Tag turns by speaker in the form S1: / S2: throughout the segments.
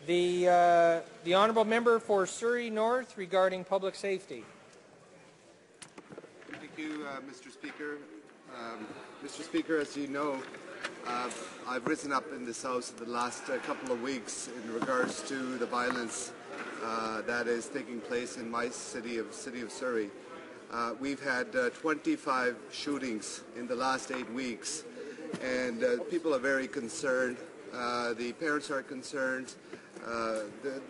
S1: The honourable member for Surrey North regarding public safety.
S2: Thank you, Mr. Speaker. Mr. Speaker, as you know, I've risen up in this House in the last couple of weeks in regards to the violence that is taking place in my city of Surrey. We've had 25 shootings in the last 8 weeks, and people are very concerned. The parents are concerned.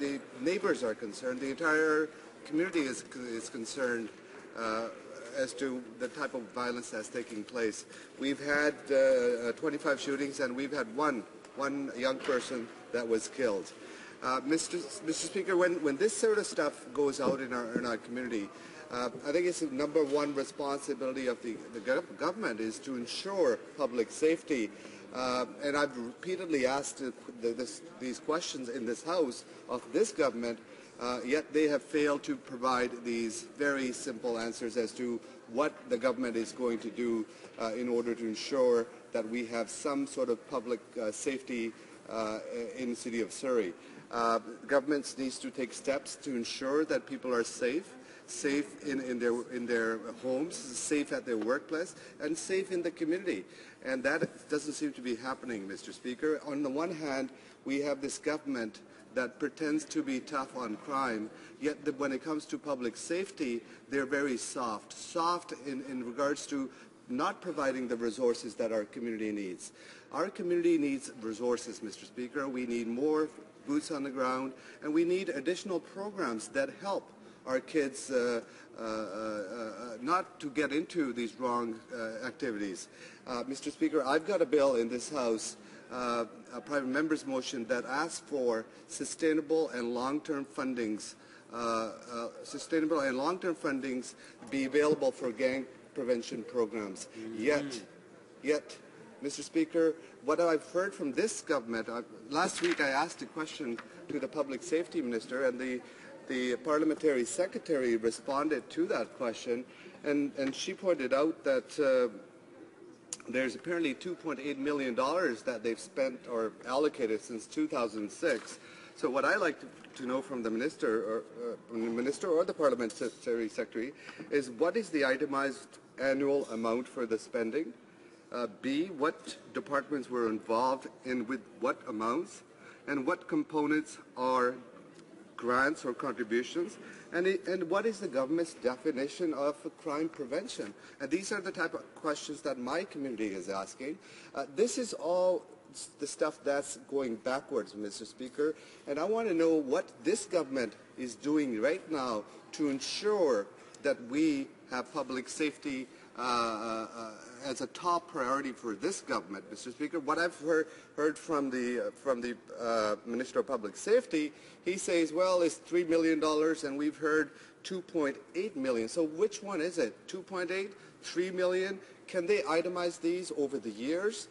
S2: The neighbors are concerned. The entire community is concerned as to the type of violence that's taking place. We've had 25 shootings, and we've had one young person that was killed. Mr. Speaker, when this sort of stuff goes out in our community, I think it's the number one responsibility of the government is to ensure public safety. And I've repeatedly asked these questions in this House of this government, yet they have failed to provide these very simple answers as to what the government is going to do in order to ensure that we have some sort of public safety in the city of Surrey. Governments needs to take steps to ensure that people are safe in their homes, safe at their workplace, and safe in the community. And that doesn't seem to be happening, Mr. Speaker. On the one hand, we have this government that pretends to be tough on crime, yet when it comes to public safety, they're very soft in regards to not providing the resources that our community needs. Our community needs resources, Mr. Speaker. We need more boots on the ground, and we need additional programs that help our kids not to get into these wrong activities. Mr. Speaker, I've got a bill in this House, a private member's motion that asks for sustainable and long-term fundings, be available for gang prevention programs. Yet, Mr. Speaker, what I've heard from this government, last week I asked a question to the Public Safety Minister, and the Parliamentary Secretary responded to that question, and she pointed out that there's apparently $2.8 million that they've spent or allocated since 2006. So what I like to know from the Minister or the Parliamentary Secretary is what is the itemized annual amount for the spending? B, what departments were involved in with what amounts, and what components are grants or contributions, and what is the government's definition of crime prevention? And these are the type of questions that my community is asking. This is all the stuff that's going backwards, Mr. Speaker, and I want to know what this government is doing right now to ensure that we have public safety as a top priority for this government, Mr. Speaker. What I've heard from the Minister of Public Safety, he says, well, it's $3 million, and we've heard $2.8 million. So which one is it? 2.8, 3 million? Can they itemize these over the years?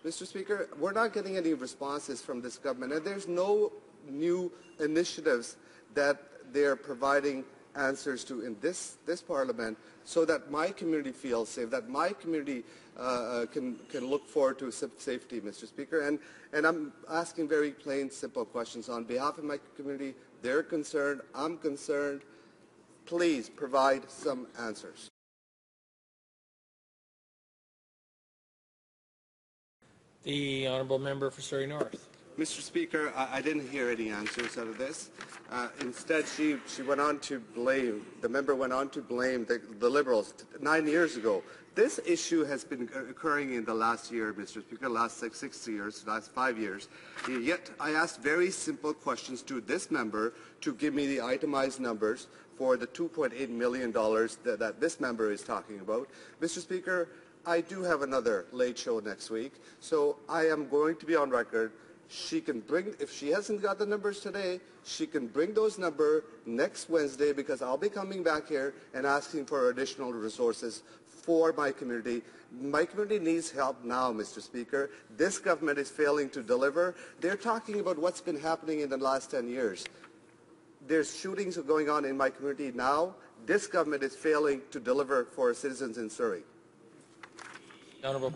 S2: Mr. Speaker, we're not getting any responses from this government, and there's no new initiatives that they're providing answers to in this Parliament, so that my community feels safe, that my community can look forward to safety, Mr. Speaker. And I'm asking very plain, simple questions on behalf of my community. They're concerned. I'm concerned. Please provide some answers.
S1: The honourable member for Surrey North.
S2: Mr. Speaker, I didn't hear any answers out of this. Instead, she went on to blame, the member went on to blame the Liberals 9 years ago. This issue has been occurring in the last year, Mr. Speaker, last 6 years, last 5 years. Yet I asked very simple questions to this member to give me the itemized numbers for the $2.8 million that this member is talking about. Mr. Speaker, I do have another late show next week, so I am going to be on record. She can bring, if she hasn't got the numbers today, she can bring those numbers next Wednesday, because I'll be coming back here and asking for additional resources for my community. My community needs help now, Mr. Speaker. This government is failing to deliver. They're talking about what's been happening in the last 10 years. There's shootings going on in my community now. This government is failing to deliver for citizens in Surrey.
S1: Honourable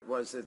S3: was it